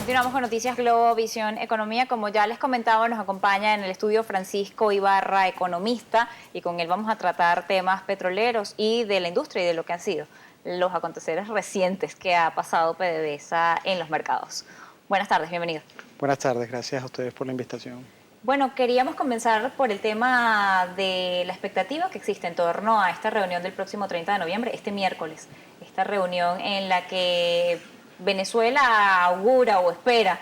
Continuamos con Noticias Globo, Visión Economía. Como ya les comentaba, nos acompaña en el estudio Francisco Ibarra, economista, y con él vamos a tratar temas petroleros y de la industria y de lo que han sido los aconteceres recientes que ha pasado PDVSA en los mercados. Buenas tardes, bienvenido. Buenas tardes, gracias a ustedes por la invitación. Bueno, queríamos comenzar por el tema de la expectativa que existe en torno a esta reunión del próximo 30 de noviembre, este miércoles. Esta reunión en la que Venezuela augura o espera,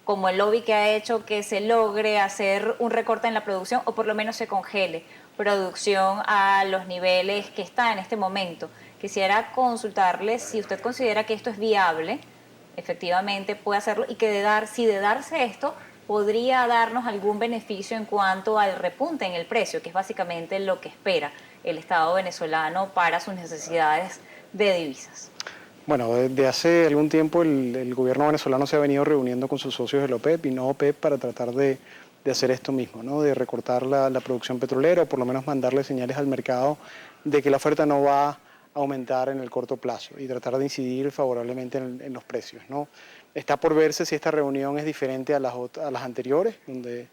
como el lobby que ha hecho, que se logre hacer un recorte en la producción o por lo menos se congele producción a los niveles que está en este momento. Quisiera consultarle si usted considera que esto es viable, efectivamente puede hacerlo, y que si de darse esto podría darnos algún beneficio en cuanto al repunte en el precio, que es básicamente lo que espera el Estado venezolano para sus necesidades de divisas. Bueno, desde hace algún tiempo el gobierno venezolano se ha venido reuniendo con sus socios de la OPEP y no OPEP para tratar de hacer esto mismo, ¿no? De recortar la producción petrolera o por lo menos mandarle señales al mercado de que la oferta no va a aumentar en el corto plazo y tratar de incidir favorablemente en los precios, ¿no? Está por verse si esta reunión es diferente a las anteriores, donde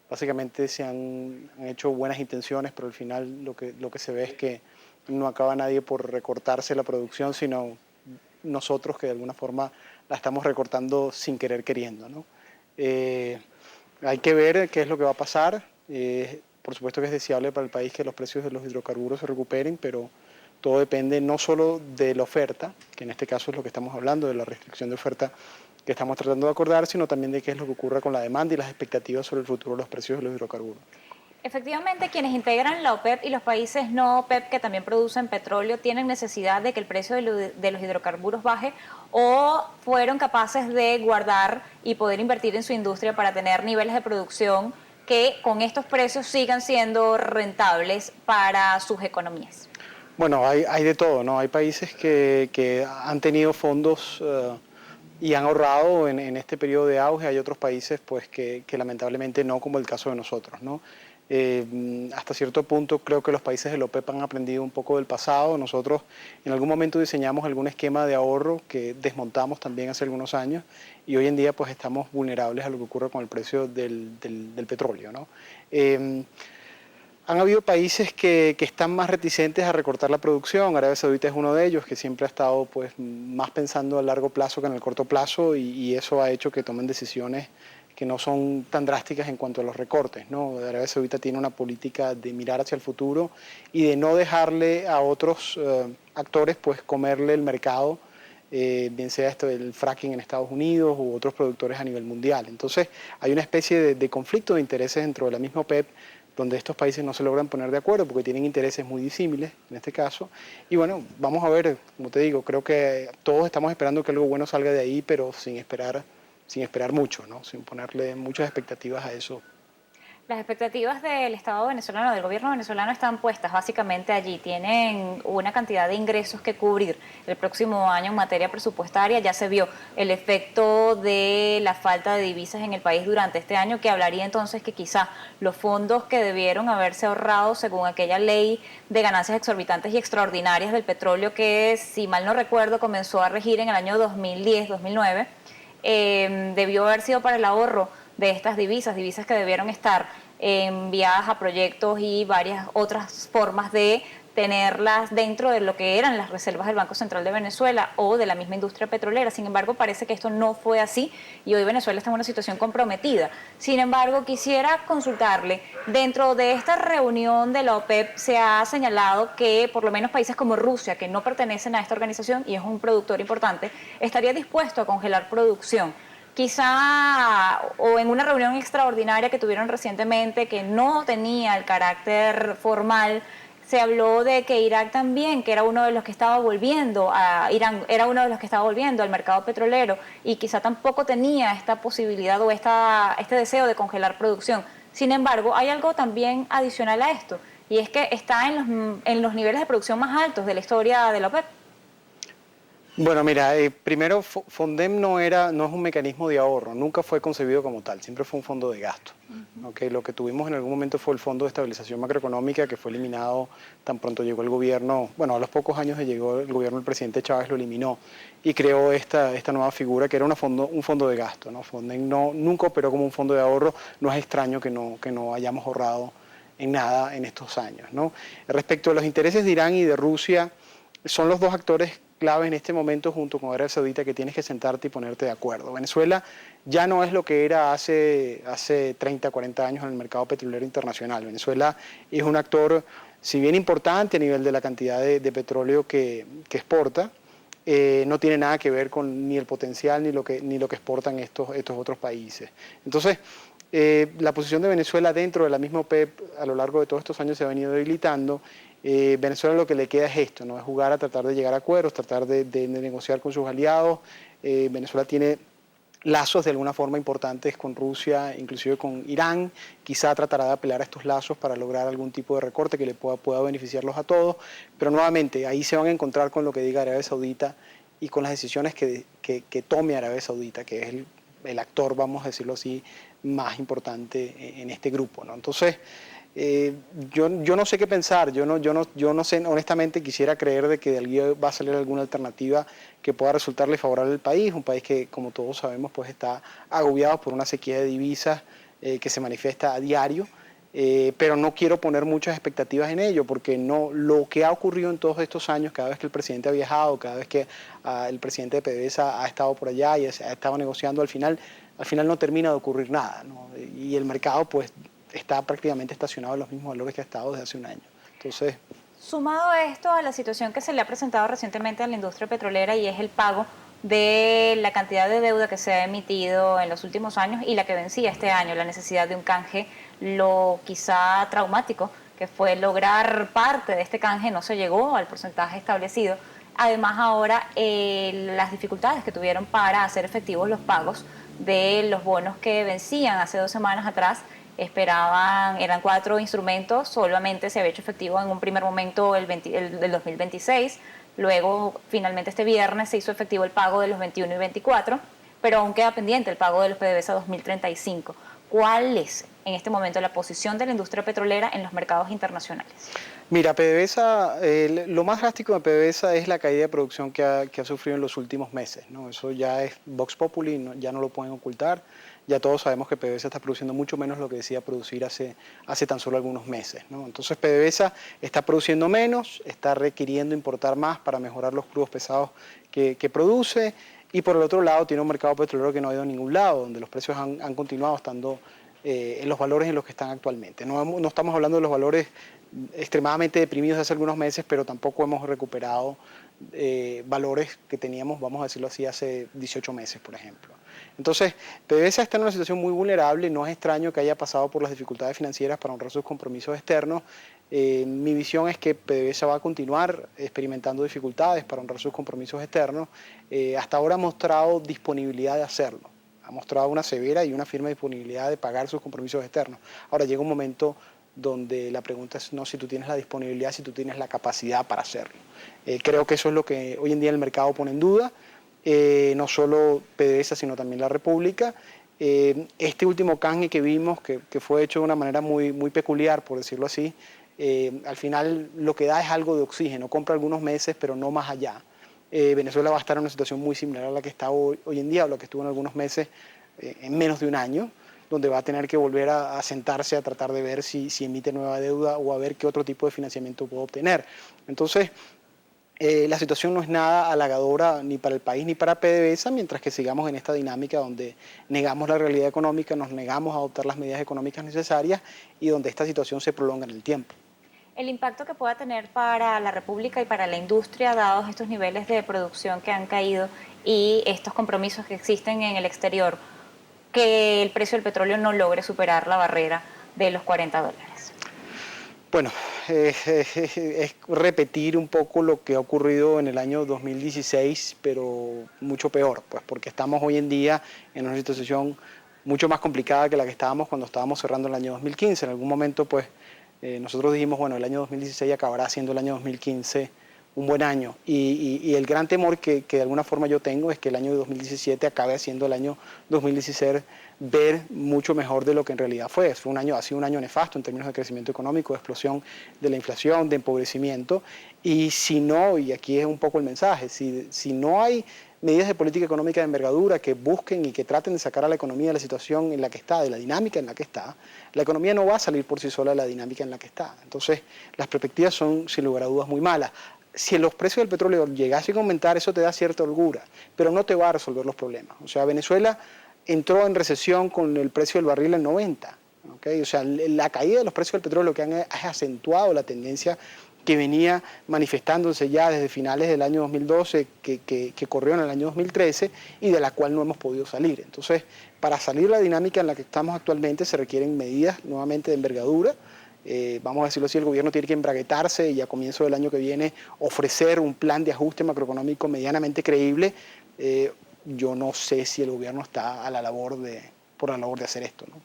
básicamente se han hecho buenas intenciones, pero al final lo que se ve es que no acaba nadie por recortarse la producción, sino nosotros que de alguna forma la estamos recortando sin querer queriendo, ¿no? Hay que ver qué es lo que va a pasar. Por supuesto que es deseable para el país que los precios de los hidrocarburos se recuperen, pero todo depende no solo de la oferta, que en este caso es lo que estamos hablando, de la restricción de oferta que estamos tratando de acordar, sino también de qué es lo que ocurra con la demanda y las expectativas sobre el futuro de los precios de los hidrocarburos. Efectivamente, quienes integran la OPEP y los países no OPEP que también producen petróleo tienen necesidad de que el precio de los hidrocarburos baje, o fueron capaces de guardar y poder invertir en su industria para tener niveles de producción que con estos precios sigan siendo rentables para sus economías. Bueno, hay de todo, ¿no? Hay países que han tenido fondos y han ahorrado en este periodo de auge. Hay otros países pues que lamentablemente no, como el caso de nosotros, ¿no? Hasta cierto punto creo que los países de la OPEP han aprendido un poco del pasado. Nosotros en algún momento diseñamos algún esquema de ahorro que desmontamos también hace algunos años y hoy en día pues estamos vulnerables a lo que ocurre con el precio del petróleo, ¿no? Han habido países que están más reticentes a recortar la producción. Arabia Saudita es uno de ellos, que siempre ha estado pues, más pensando a largo plazo que en el corto plazo y eso ha hecho que tomen decisiones que no son tan drásticas en cuanto a los recortes, ¿no? Arabia Saudita tiene una política de mirar hacia el futuro y de no dejarle a otros actores pues, comerle el mercado, bien sea esto del fracking en Estados Unidos u otros productores a nivel mundial. Entonces hay una especie de conflicto de intereses dentro de la misma OPEP, donde estos países no se logran poner de acuerdo porque tienen intereses muy disímiles en este caso. Y bueno, vamos a ver, como te digo, creo que todos estamos esperando que algo bueno salga de ahí, pero sin esperar mucho, ¿no? Sin ponerle muchas expectativas a eso. Las expectativas del Estado venezolano, del gobierno venezolano, están puestas básicamente allí. Tienen una cantidad de ingresos que cubrir el próximo año en materia presupuestaria. Ya se vio el efecto de la falta de divisas en el país durante este año, que hablaría entonces que quizá los fondos que debieron haberse ahorrado según aquella ley de ganancias exorbitantes y extraordinarias del petróleo que, si mal no recuerdo, comenzó a regir en el año 2010-2009, debió haber sido para el ahorro de estas divisas que debieron estar enviadas a proyectos y varias otras formas de tenerlas dentro de lo que eran las reservas del Banco Central de Venezuela o de la misma industria petrolera. Sin embargo, parece que esto no fue así y hoy Venezuela está en una situación comprometida. Sin embargo, quisiera consultarle, dentro de esta reunión de la OPEP se ha señalado que por lo menos países como Rusia, que no pertenecen a esta organización y es un productor importante, estaría dispuesto a congelar producción. Quizá, o en una reunión extraordinaria que tuvieron recientemente que no tenía el carácter formal, se habló de que Irak también, que era uno de los que estaba volviendo a Irán, era uno de los que estaba volviendo al mercado petrolero y quizá tampoco tenía esta posibilidad o este deseo de congelar producción. Sin embargo, hay algo también adicional a esto, y es que está en los niveles de producción más altos de la historia de la OPEP. Bueno, mira, primero Fondem no es un mecanismo de ahorro, nunca fue concebido como tal, siempre fue un fondo de gasto. Okay, lo que tuvimos en algún momento fue el Fondo de Estabilización Macroeconómica, que fue eliminado tan pronto llegó el gobierno, bueno, a los pocos años de llegó el gobierno del presidente Chávez lo eliminó y creó esta nueva figura que era un fondo de gasto, ¿no? Fondem nunca operó como un fondo de ahorro, no es extraño que no hayamos ahorrado en nada en estos años, ¿no? Respecto a los intereses de Irán y de Rusia, son los dos actores clave en este momento junto con Arabia Saudita que tienes que sentarte y ponerte de acuerdo. Venezuela ya no es lo que era hace 30, 40 años en el mercado petrolero internacional. Venezuela es un actor, si bien importante a nivel de la cantidad de petróleo que exporta, no tiene nada que ver con ni el potencial ni lo que exportan estos otros países. Entonces, la posición de Venezuela dentro de la misma OPEP a lo largo de todos estos años se ha venido debilitando. Venezuela lo que le queda es esto, ¿no? Es jugar a tratar de llegar a acuerdos, tratar de negociar con sus aliados. Venezuela tiene lazos de alguna forma importantes con Rusia, inclusive con Irán. Quizá tratará de apelar a estos lazos para lograr algún tipo de recorte que le pueda beneficiarlos a todos. Pero nuevamente, ahí se van a encontrar con lo que diga Arabia Saudita y con las decisiones que tome Arabia Saudita, que es el actor, vamos a decirlo así, más importante en este grupo, ¿no? Entonces, yo no sé qué pensar, yo no sé, honestamente quisiera creer de que de allí va a salir alguna alternativa que pueda resultarle favorable al país, un país que, como todos sabemos, pues está agobiado por una sequía de divisas que se manifiesta a diario, pero no quiero poner muchas expectativas en ello, porque lo que ha ocurrido en todos estos años, cada vez que el presidente ha viajado, cada vez que el presidente de PDVSA ha estado por allá y ha estado negociando, al final no termina de ocurrir nada, ¿no? Y el mercado pues está prácticamente estacionado en los mismos valores que ha estado desde hace un año. Entonces, sumado a esto, a la situación que se le ha presentado recientemente a la industria petrolera y es el pago de la cantidad de deuda que se ha emitido en los últimos años y la que vencía este año, la necesidad de un canje, lo quizá traumático que fue lograr parte de este canje, no se llegó al porcentaje establecido. Además ahora las dificultades que tuvieron para hacer efectivos los pagos de los bonos que vencían hace 2 semanas atrás. Eran 4 instrumentos, solamente se había hecho efectivo en un primer momento el del 2026, luego finalmente este viernes se hizo efectivo el pago de los 21 y 24, pero aún queda pendiente el pago de los PDVSA 2035. ¿Cuál es en este momento la posición de la industria petrolera en los mercados internacionales? Mira, PDVSA, lo más drástico de PDVSA es la caída de producción que ha sufrido en los últimos meses, ¿no? Eso ya es Vox Populi, ya no lo pueden ocultar. Ya todos sabemos que PDVSA está produciendo mucho menos de lo que decía producir hace tan solo algunos meses, ¿no? Entonces PDVSA está produciendo menos, está requiriendo importar más para mejorar los crudos pesados que produce, y por el otro lado tiene un mercado petrolero que no ha ido a ningún lado, donde los precios han continuado estando en los valores en los que están actualmente. No estamos hablando de los valores extremadamente deprimidos de hace algunos meses, pero tampoco hemos recuperado valores que teníamos, vamos a decirlo así, hace 18 meses, por ejemplo. Entonces, PDVSA está en una situación muy vulnerable, no es extraño que haya pasado por las dificultades financieras para honrar sus compromisos externos. Mi visión es que PDVSA va a continuar experimentando dificultades para honrar sus compromisos externos. Hasta ahora ha mostrado disponibilidad de hacerlo, ha mostrado una severa y una firme disponibilidad de pagar sus compromisos externos. Ahora llega un momento donde la pregunta es no si tú tienes la disponibilidad, si tú tienes la capacidad para hacerlo. Creo que eso es lo que hoy en día el mercado pone en duda. No solo PDVSA, sino también la República. Este último canje que vimos, que fue hecho de una manera muy peculiar, por decirlo así, al final lo que da es algo de oxígeno, compra algunos meses, pero no más allá. Venezuela va a estar en una situación muy similar a la que está hoy en día, o la que estuvo en algunos meses, en menos de un año, donde va a tener que volver a sentarse a tratar de ver si emite nueva deuda o a ver qué otro tipo de financiamiento puede obtener. Entonces, la situación no es nada halagadora ni para el país ni para PDVSA, mientras que sigamos en esta dinámica donde negamos la realidad económica, nos negamos a adoptar las medidas económicas necesarias y donde esta situación se prolonga en el tiempo. El impacto que pueda tener para la República y para la industria, dados estos niveles de producción que han caído y estos compromisos que existen en el exterior, que el precio del petróleo no logre superar la barrera de los $40. Bueno, es repetir un poco lo que ha ocurrido en el año 2016, pero mucho peor, pues porque estamos hoy en día en una situación mucho más complicada que la que estábamos cuando estábamos cerrando el año 2015. En algún momento, pues, nosotros dijimos, bueno, el año 2016 acabará siendo el año 2015 un buen año. Y el gran temor que de alguna forma yo tengo es que el año 2017 acabe siendo el año 2016 ver mucho mejor de lo que en realidad fue. Ha sido un año nefasto en términos de crecimiento económico, de explosión de la inflación, de empobrecimiento. Y si no, y aquí es un poco el mensaje, si no hay medidas de política económica de envergadura que busquen y que traten de sacar a la economía de la situación en la que está, de la dinámica en la que está, la economía no va a salir por sí sola de la dinámica en la que está. Entonces, las perspectivas son, sin lugar a dudas, muy malas. Si los precios del petróleo llegasen a aumentar, eso te da cierta holgura, pero no te va a resolver los problemas. O sea, Venezuela entró en recesión con el precio del barril en 90. ¿Okay? O sea, la caída de los precios del petróleo que ha acentuado la tendencia que venía manifestándose ya desde finales del año 2012, que corrió en el año 2013 y de la cual no hemos podido salir. Entonces, para salir de la dinámica en la que estamos actualmente se requieren medidas nuevamente de envergadura. Vamos a decirlo así, el gobierno tiene que embraguetarse y a comienzo del año que viene ofrecer un plan de ajuste macroeconómico medianamente creíble. Yo no sé si el gobierno está por la labor de hacer esto, ¿no?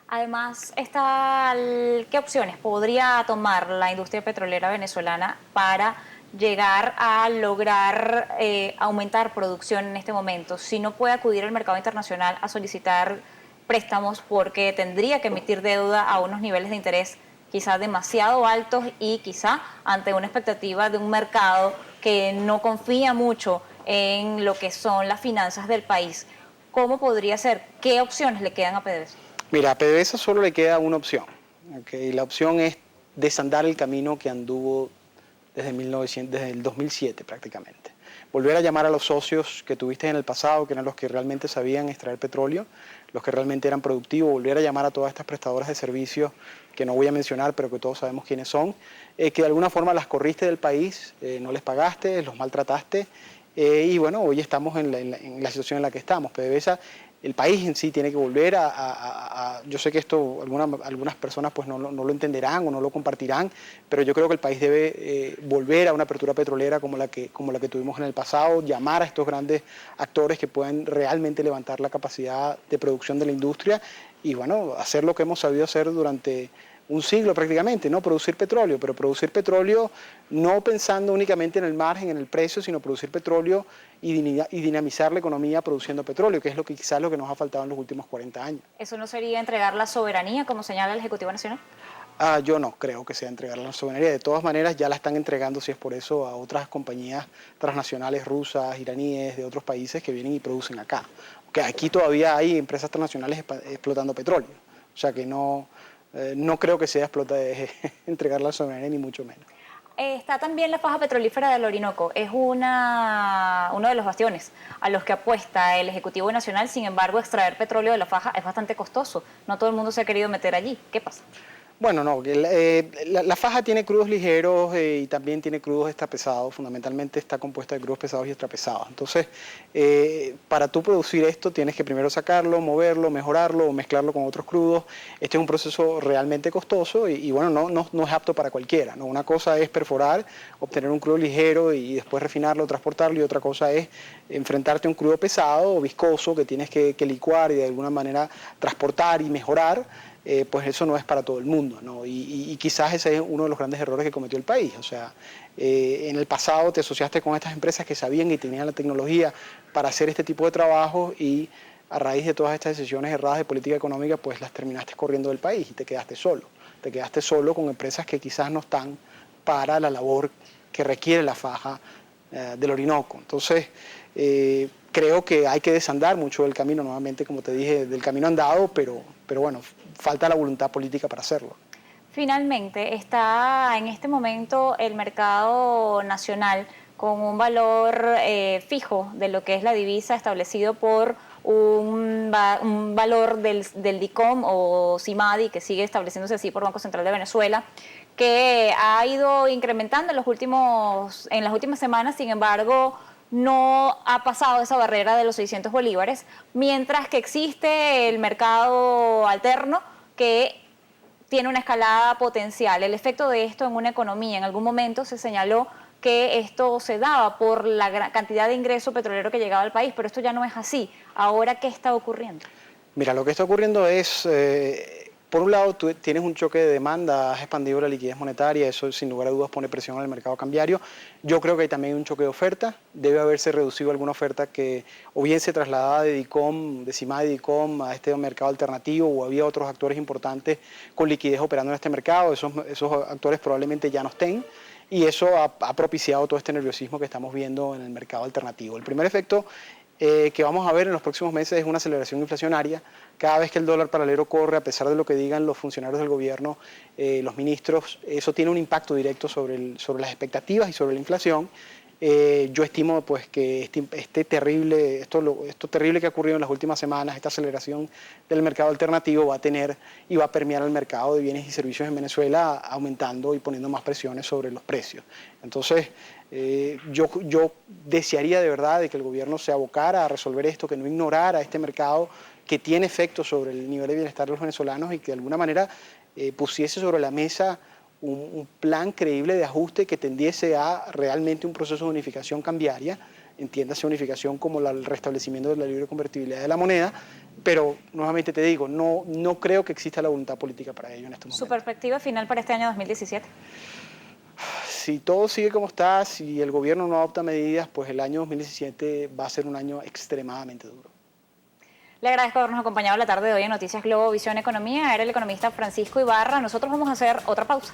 Además, ¿qué opciones podría tomar la industria petrolera venezolana para llegar a lograr aumentar producción en este momento? Si no puede acudir al mercado internacional a solicitar préstamos porque tendría que emitir deuda a unos niveles de interés quizás demasiado altos y quizá ante una expectativa de un mercado que no confía mucho en lo que son las finanzas del país. ¿Cómo podría ser? ¿Qué opciones le quedan a PDVSA? Mira, a PDVSA solo le queda una opción. ¿Okay? La opción es desandar el camino que anduvo desde el 2007 prácticamente. Volver a llamar a los socios que tuviste en el pasado, que eran los que realmente sabían extraer petróleo, los que realmente eran productivos, volver a llamar a todas estas prestadoras de servicios que no voy a mencionar, pero que todos sabemos quiénes son, que de alguna forma las corriste del país, no les pagaste, los maltrataste, y bueno, hoy estamos en la situación en la que estamos. PDVSA, el país en sí tiene que volver yo sé que esto algunas personas pues no lo entenderán o no lo compartirán, pero yo creo que el país debe volver a una apertura petrolera como la que tuvimos en el pasado, llamar a estos grandes actores que puedan realmente levantar la capacidad de producción de la industria y bueno, hacer lo que hemos sabido hacer durante un siglo prácticamente, ¿no? Producir petróleo, pero producir petróleo no pensando únicamente en el margen, en el precio, sino producir petróleo y dinamizar la economía produciendo petróleo, que es quizás lo que nos ha faltado en los últimos 40 años. ¿Eso no sería entregar la soberanía, como señala el Ejecutivo Nacional? Yo no creo que sea entregar la soberanía. De todas maneras, ya la están entregando, si es por eso, a otras compañías transnacionales rusas, iraníes, de otros países que vienen y producen acá. Que aquí todavía hay empresas transnacionales explotando petróleo. O sea que no creo que sea entregar la soberanía, ni mucho menos. Está también la faja petrolífera del Orinoco. Es uno de los bastiones a los que apuesta el Ejecutivo Nacional. Sin embargo, extraer petróleo de la faja es bastante costoso. No todo el mundo se ha querido meter allí. ¿Qué pasa? Bueno, no, la faja tiene crudos ligeros y también tiene crudos extrapesados, fundamentalmente está compuesta de crudos pesados y extrapesados. Entonces, para tú producir esto tienes que primero sacarlo, moverlo, mejorarlo o mezclarlo con otros crudos. Este es un proceso realmente costoso y bueno, no es apto para cualquiera, ¿no? Una cosa es perforar, obtener un crudo ligero y después refinarlo, transportarlo y otra cosa es enfrentarte a un crudo pesado o viscoso que tienes que licuar y de alguna manera transportar y mejorar. Pues eso no es para todo el mundo, ¿no? Y quizás ese es uno de los grandes errores que cometió el país. O sea, en el pasado te asociaste con estas empresas que sabían y tenían la tecnología para hacer este tipo de trabajo y a raíz de todas estas decisiones erradas de política económica, pues las terminaste corriendo del país y te quedaste solo. Te quedaste solo con empresas que quizás no están para la labor que requiere la faja del Orinoco. Entonces, creo que hay que desandar mucho del camino, nuevamente, como te dije, del camino andado, pero bueno, falta la voluntad política para hacerlo. Finalmente, está en este momento el mercado nacional con un valor fijo de lo que es la divisa establecido por un valor del DICOM o CIMADI, que sigue estableciéndose así por Banco Central de Venezuela, que ha ido incrementando en las últimas semanas. Sin embargo, no ha pasado esa barrera de los 600 bolívares, mientras que existe el mercado alterno que tiene una escalada potencial. El efecto de esto en una economía, en algún momento se señaló que esto se daba por la gran cantidad de ingreso petrolero que llegaba al país, pero esto ya no es así. Ahora, ¿qué está ocurriendo? Mira, lo que está ocurriendo es Por un lado, tú tienes un choque de demanda, has expandido la liquidez monetaria, eso sin lugar a dudas pone presión al mercado cambiario. Yo creo que hay también un choque de oferta, debe haberse reducido alguna oferta que o bien se trasladaba de DICOM, de CIMAD y DICOM a este mercado alternativo, o había otros actores importantes con liquidez operando en este mercado, esos actores probablemente ya no estén, y eso ha propiciado todo este nerviosismo que estamos viendo en el mercado alternativo. El primer efecto que vamos a ver en los próximos meses es una aceleración inflacionaria. Cada vez que el dólar paralelo corre, a pesar de lo que digan los funcionarios del gobierno, los ministros, eso tiene un impacto directo sobre las expectativas y sobre la inflación. Yo estimo pues que esto terrible que ha ocurrido en las últimas semanas, esta aceleración del mercado alternativo va a tener y va a permear el mercado de bienes y servicios en Venezuela, aumentando y poniendo más presiones sobre los precios. Entonces, yo desearía de verdad de que el gobierno se abocara a resolver esto, que no ignorara este mercado que tiene efectos sobre el nivel de bienestar de los venezolanos y que de alguna manera pusiese sobre la mesa un plan creíble de ajuste que tendiese a realmente un proceso de unificación cambiaria, entiéndase unificación como el restablecimiento de la libre convertibilidad de la moneda, pero nuevamente te digo, no creo que exista la voluntad política para ello en este momento. ¿Su perspectiva final para este año 2017? Si todo sigue como está, si el gobierno no adopta medidas, pues el año 2017 va a ser un año extremadamente duro. Le agradezco habernos acompañado la tarde de hoy en Noticias Globo Visión Economía. Era el economista Francisco Ibarra. Nosotros vamos a hacer otra pausa.